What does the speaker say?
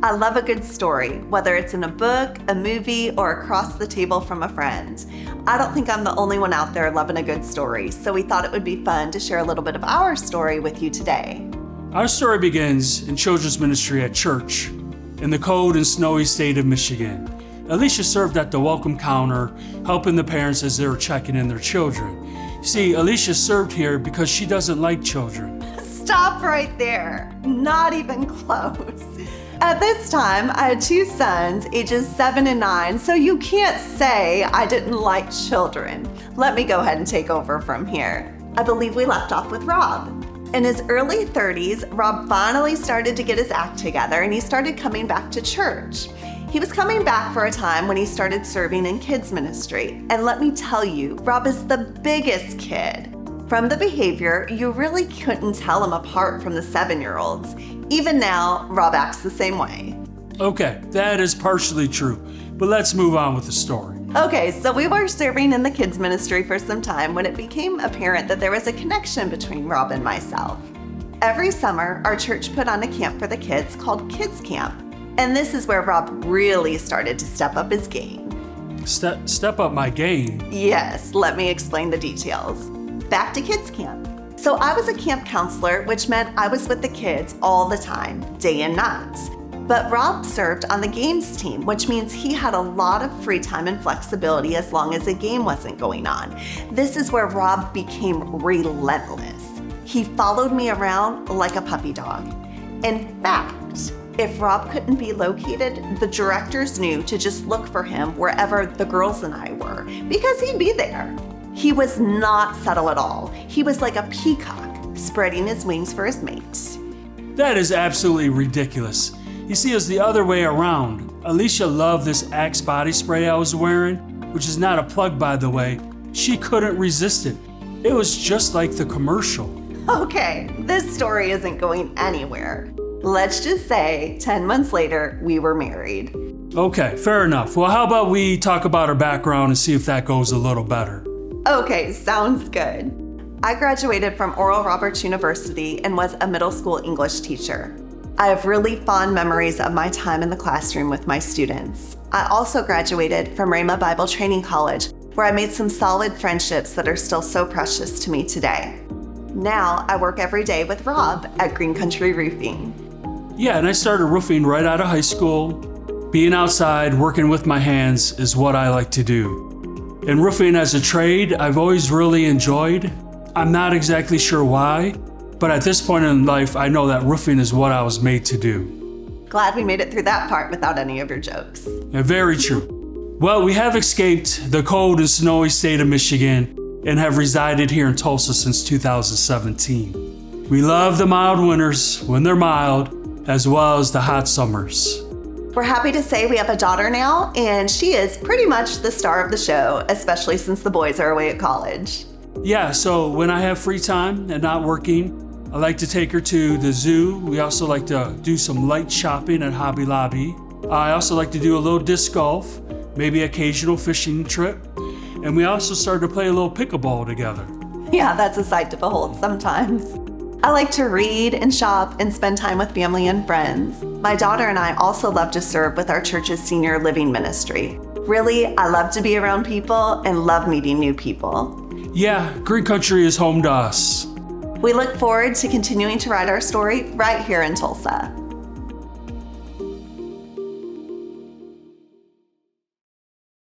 I love a good story, whether it's in a book, a movie, or across the table from a friend. I don't think I'm the only one out there loving a good story, so we thought it would be fun to share a little bit of our story with you today. Our story begins in children's ministry at church in the cold and snowy state of Michigan. Alicia served at the welcome counter, helping the parents as they were checking in their children. You see, Alicia served here because she doesn't like children. Stop right there. Not even close. At this time, I had 2 sons, ages 7 and 9, so you can't say I didn't like children. Let me go ahead and take over from here. I believe we left off with Rob. In his early 30s, Rob finally started to get his act together and he started coming back to church. He was coming back for a time when he started serving in kids ministry. And let me tell you, Rob is the biggest kid. From the behavior, you really couldn't tell him apart from the 7-year-olds. Even now, Rob acts the same way. Okay, that is partially true, but let's move on with the story. Okay, so we were serving in the kids ministry for some time when it became apparent that there was a connection between Rob and myself. Every summer, our church put on a camp for the kids called Kids Camp. And this is where Rob really started to step up his game. Step up my game? Yes, let me explain the details. Back to Kids Camp. So I was a camp counselor, which meant I was with the kids all the time, day and night. But Rob served on the games team, which means he had a lot of free time and flexibility as long as a game wasn't going on. This is where Rob became relentless. He followed me around like a puppy dog. In fact, if Rob couldn't be located, the directors knew to just look for him wherever the girls and I were, because he'd be there. He was not subtle at all. He was like a peacock, spreading his wings for his mate. That is absolutely ridiculous. You see, it's the other way around. Alicia loved this Axe body spray I was wearing, which is not a plug, by the way. She couldn't resist it. It was just like the commercial. Okay, this story isn't going anywhere. Let's just say 10 months later, we were married. Okay, fair enough. Well, how about we talk about our background and see if that goes a little better? Okay, sounds good. I graduated from Oral Roberts University and was a middle school English teacher. I have really fond memories of my time in the classroom with my students. I also graduated from Rhema Bible Training College, where I made some solid friendships that are still so precious to me today. Now I work every day with Rob at Green Country Roofing. Yeah, and I started roofing right out of high school. Being outside, working with my hands is what I like to do. And roofing as a trade, I've always really enjoyed. I'm not exactly sure why, but at this point in life, I know that roofing is what I was made to do. Glad we made it through that part without any of your jokes. Yeah, very true. Well, we have escaped the cold and snowy state of Michigan and have resided here in Tulsa since 2017. We love the mild winters when they're mild, as well as the hot summers. We're happy to say we have a daughter now, and she is pretty much the star of the show, especially since the boys are away at college. Yeah, so when I have free time and not working, I like to take her to the zoo. We also like to do some light shopping at Hobby Lobby. I also like to do a little disc golf, maybe occasional fishing trip. And we also started to play a little pickleball together. Yeah, that's a sight to behold sometimes. I like to read and shop and spend time with family and friends. My daughter and I also love to serve with our church's senior living ministry. Really, I love to be around people and love meeting new people. Yeah, Green Country is home to us. We look forward to continuing to write our story right here in Tulsa.